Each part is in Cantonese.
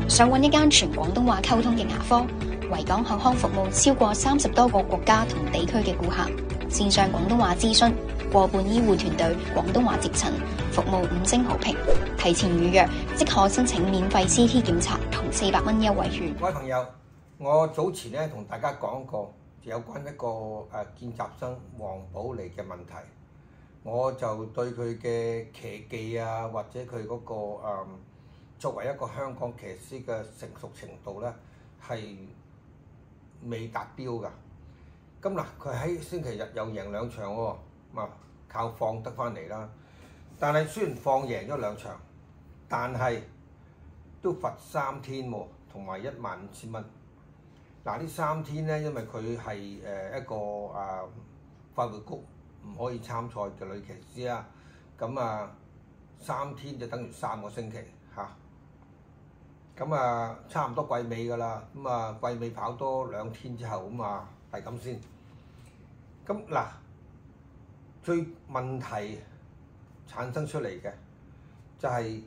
想揾一間全廣東話溝通嘅牙科，維港口腔服務超過30多個國家同地區嘅顧客，線上廣東話諮詢，過半醫護團隊廣東話接診，服務5星好評。提前預約即可申請免費 CT 檢查同400蚊優惠券。各位朋友，我早前咧同大家講過有關一個見習生黃寶莉嘅問題，我就對佢嘅騎技啊，或者佢嗰個作為一個香港騎師嘅成熟程度咧係未達標㗎。咁嗱，佢喺星期日又贏2場喎，靠放得翻嚟啦。但係雖然放贏咗2場，但係都罰3天喎，同埋15,000蚊。嗱，呢3天咧，因為佢係一個法會局唔可以參賽嘅女騎師啊，咁3天就等於3個星期嚇。咁差唔多季尾㗎啦，季尾跑多2天之後，係咁先。咁嗱，最問題產生出嚟嘅就係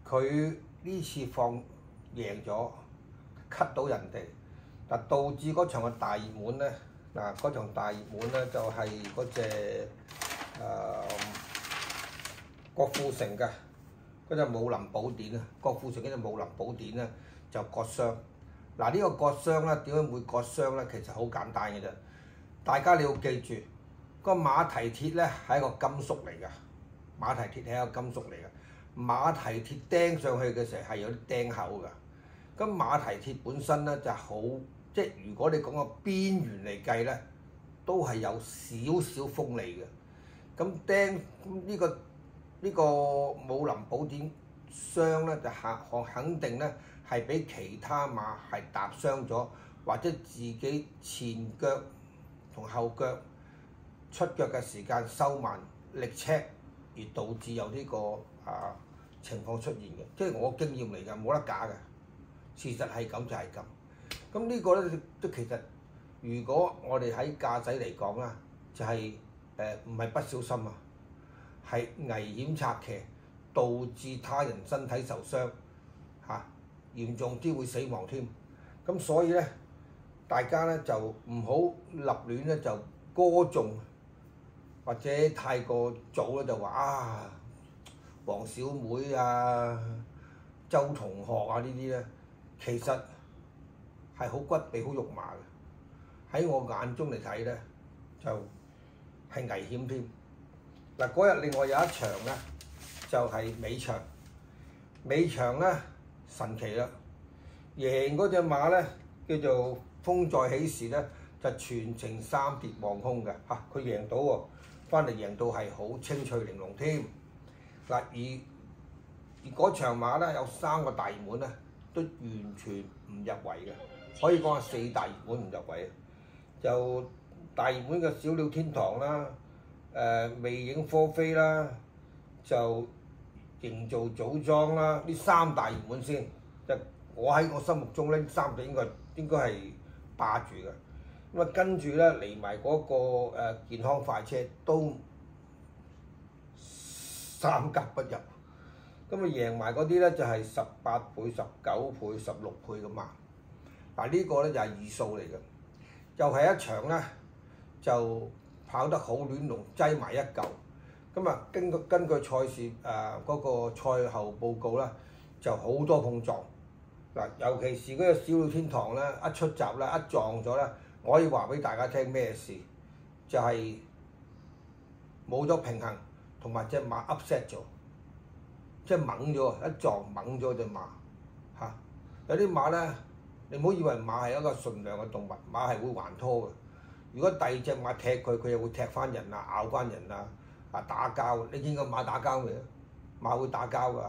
佢呢次放贏咗，cut 到人哋，嗱導致嗰場嘅大熱門咧，嗰場大熱門咧就係嗰隻郭富城嘅嗰隻武林寶典啊，郭富城嗰隻武林寶典咧就割傷。嗱呢個割傷咧點解會割傷咧？其實好簡單嘅啫，大家你要記住，個馬蹄鐵咧係一個金屬嚟㗎，馬蹄鐵係一個金屬嚟㗎。馬蹄鐵釘上去嘅時候係有啲釘口㗎。咁馬蹄鐵本身咧就好，即係如果你講個邊緣嚟計咧，都係有少少鋒利嘅。咁釘呢個武林寶典傷咧就肯定咧係俾其他馬係踏傷咗，或者自己前腳同後腳出腳嘅時間收慢力尺，而導致有呢個情況出現嘅。即係我經驗嚟㗎，冇得假嘅。事實係咁就係咁。咁呢個咧都其實，如果我哋喺駕駛嚟講啦，就係唔係不小心啊，係危險策騎，導致他人身體受傷嚴重啲會死亡添。咁所以咧，大家咧就唔好立亂咧就歌頌，或者太過早咧就話黃小妹啊、周同學啊呢啲咧，其實係好骨痹、好肉麻嘅。喺我眼中嚟睇咧，就係危險添。嗱，嗰日另外有一場咧，就係尾場。尾場咧神奇啦，贏嗰隻馬咧叫做風再起時咧，就全程3跌望空嘅佢贏到喎，翻嚟贏到係好清脆玲瓏添。嗱，而嗰場馬咧有3個大熱門咧，都完全唔入圍嘅，可以講係4大熱門唔入圍。就大熱門嘅小鳥天堂啦，魅影科飛啦，就營造組裝啦，呢3大熱門先。我喺我心目中咧，3隻應該係霸住嘅。咁跟住咧嚟埋嗰個健康快車都3甲不入。咁贏埋嗰啲咧就係18倍、19倍、16倍咁嘛。嗱呢個咧就係二數嚟嘅，又係一場咧就跑得好亂龍，擠埋一嚿。咁根據賽事嗰個賽後報告啦，就好多碰撞。嗱，尤其是嗰個小鳥天堂咧，一出閘咧，一撞咗咧，我可以話俾大家聽咩事？就係冇咗平衡，同埋隻馬 upset 咗，即係懵咗，一撞懵咗隻馬有啲馬咧，你唔好以為馬係一個純良嘅動物，馬係會還拖嘅。如果第二隻馬踢佢，佢又會踢翻人啊，咬翻人啊，打交。你見過馬打交未啊？馬會打交㗎，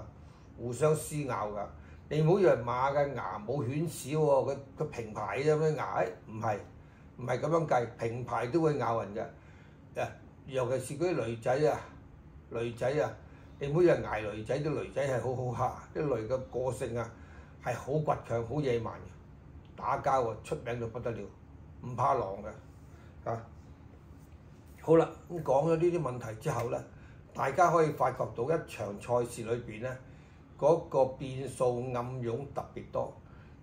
互相撕咬㗎。你唔好以為馬嘅牙冇犬齒喎，佢平排啫咩牙？唔係咁樣計，平排都會咬人嘅。尤其是嗰啲騾仔啊，你唔好以為捱騾仔，啲騾仔係好好蝦，啲騾嘅個性係好倔強、好野蠻嘅，打交出名到不得了，唔怕狼嘅。好啦，咁講咗呢啲問題之後咧，大家可以發覺到一場賽事裏邊咧，嗰個變數暗湧特別多。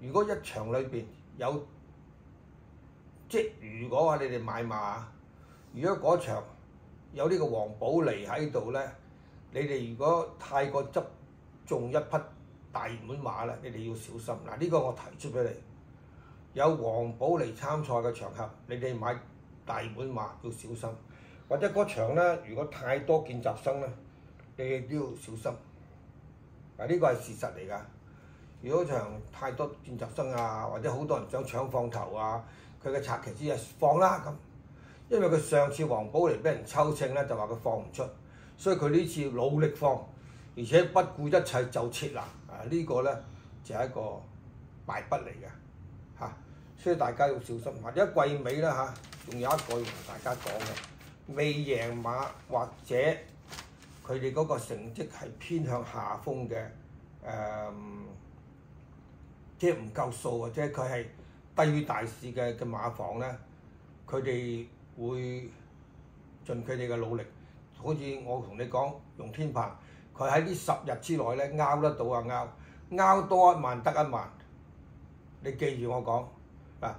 如果一場裏邊有如果啊你哋買馬，如果嗰場有呢個黃寶嚟喺度咧，你哋如果太過執中一匹大熱門馬咧，你哋要小心。嗱，呢個我提出俾你，有黃寶嚟參賽嘅場合，你哋買大熱門馬要小心。或者嗰場咧，如果太多見習生咧，你哋都要小心。嗱，呢個係事實嚟㗎。如果場太多見習生啊，或者好多人想搶放頭啊，佢嘅策騎師係放啦咁，因為佢上次黃寶嚟俾人抽秤咧，就話佢放唔出，所以佢呢次努力放，而且不顧一切就撤啦。呢個咧就係一個敗筆嚟嘅嚇，所以大家要小心。或者季尾啦嚇，仲有一個要同大家講嘅，未贏馬或者佢哋嗰個成績係偏向下風嘅即係唔夠數或者佢係低於大市嘅馬房咧，佢哋會盡佢哋嘅努力。好似我同你講，用天鵬，佢喺呢10日之內咧拗得到啊拗多1萬得1萬，你記住我講嗱。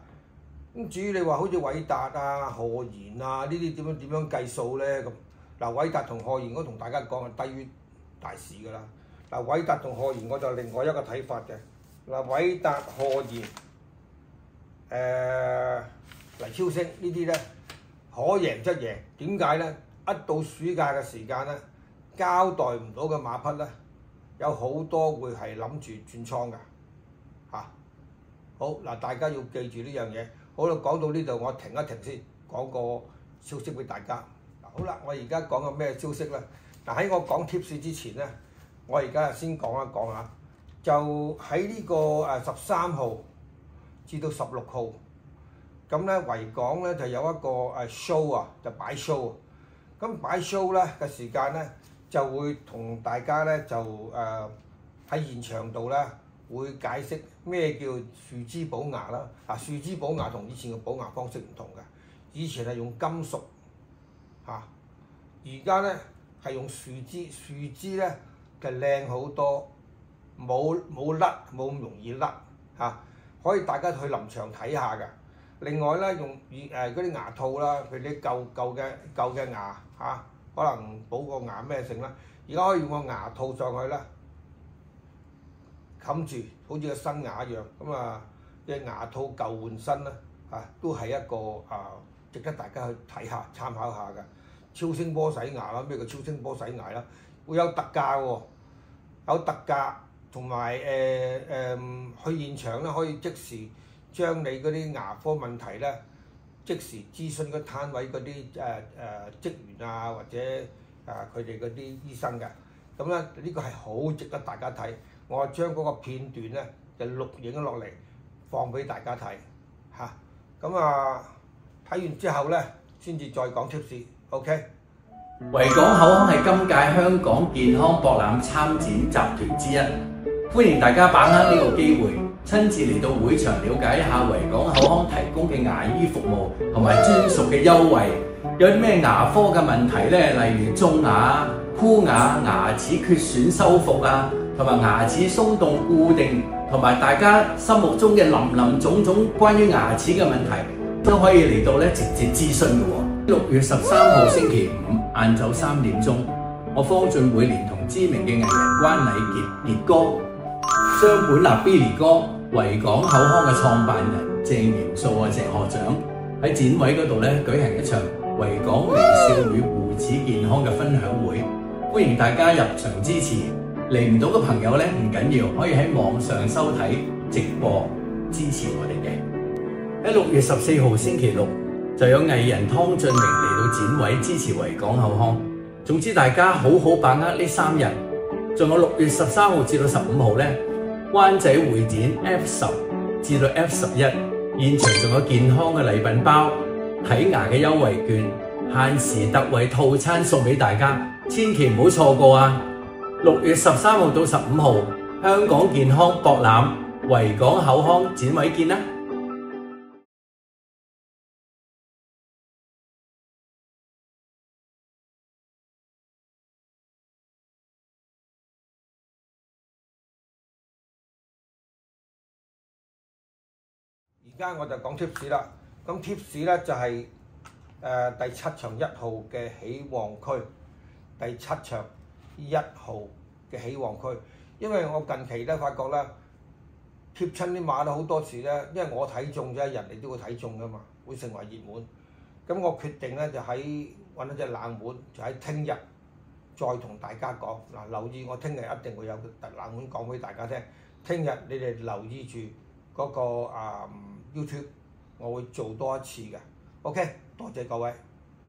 咁至於你話好似偉達啊、賀賢啊呢啲點樣計數咧咁嗱，偉達同賀賢我同大家講係低於大市㗎啦。嗱，偉達同賀賢我就另外一個睇法嘅。嗱，偉達、賀賢、黎超星呢啲咧可贏則贏，點解咧？一到暑假嘅時間咧，交代唔到嘅馬匹咧，有好多會係諗住轉倉㗎嚇。好嗱，大家要記住呢樣嘢。好啦，講到呢度我停一停先，講個消息俾大家。嗱，好啦，我而家講個咩消息咧？嗱，喺我講 tips 之前咧，我而家先講一講下。就喺呢個13號至到16號，咁咧維港咧就有一個show 啊，就擺 show。咁擺 show 咧嘅時間咧，就會同大家咧就喺現場度咧會解釋咩叫樹枝補牙啦。嗱，樹枝補牙同以前嘅補牙方式唔同嘅，以前係用金屬嚇，而家咧係用樹枝咧就靚好多。冇甩，冇咁容易甩嚇，可以大家去臨場睇下嘅。另外咧，用嗰啲牙套啦，譬如啲舊嘅牙嚇，可能補個牙咩性啦，而家可以用個牙套上去啦，冚住，好似個新牙一樣。咁嘅牙套舊換新啦嚇，都係一個值得大家去睇下、參考下嘅。超聲波洗牙啦，咩叫超聲波洗牙啦？會有特價喎，有特價。同埋去現場咧，可以即時將你嗰啲牙科問題咧，即時諮詢個攤位嗰啲職員啊，或者佢哋嗰啲醫生嘅。咁咧呢個係好值得大家睇。我將嗰個片段咧就錄影咗落嚟，放俾大家睇嚇。咁睇完之後咧，先至再講 tips。OK。維港口腔係今屆香港健康博覽參展集團之一。歡迎大家把握呢個機會，親自嚟到會場了解一下維港口腔提供嘅牙醫服務同埋專屬嘅優惠。有啲咩牙科嘅問題呢？例如種牙、箍牙、牙齒缺損修復啊，同埋牙齒鬆動固定，同埋大家心目中嘅林總總關於牙齒嘅問題，都可以嚟到直接諮詢嘅喎。6月13號星期五晏晝3點鐘，我方俊會連同知名嘅藝人關禮傑哥、張本立 Billy 哥、維港口腔嘅創辦人鄭元素鄭學長喺展位嗰度舉行一場維港微笑與護齒健康嘅分享會，歡迎大家入場支持。嚟唔到嘅朋友唔緊要，可以喺網上收睇直播支持我哋嘅。喺6月14號星期六就有藝人湯俊明嚟到展位支持維港口腔。總之大家好好把握呢3日，仲有6月13號至到15號灣仔會展 F10至到 F11，現場仲有健康嘅禮品包、睇牙嘅優惠券、限時特惠套餐送俾大家，千祈唔好錯過啊！6月13號到15號，香港健康博覽維港口腔展位見啦！而家我就講 tips 啦。咁 tips 咧就係、第7場1號嘅起旺區，第7場1號嘅起旺區。因為我近期咧發覺咧貼親啲馬咧好多時咧，因為我睇中啫，人哋都會睇中噶嘛，會成為熱門。咁我決定咧就揾一隻冷門，就喺聽日再同大家講。嗱，留意我聽日一定會有冷門講俾大家聽。聽日你哋留意住嗰個YouTube，我會做多一次嘅。OK，多謝各位。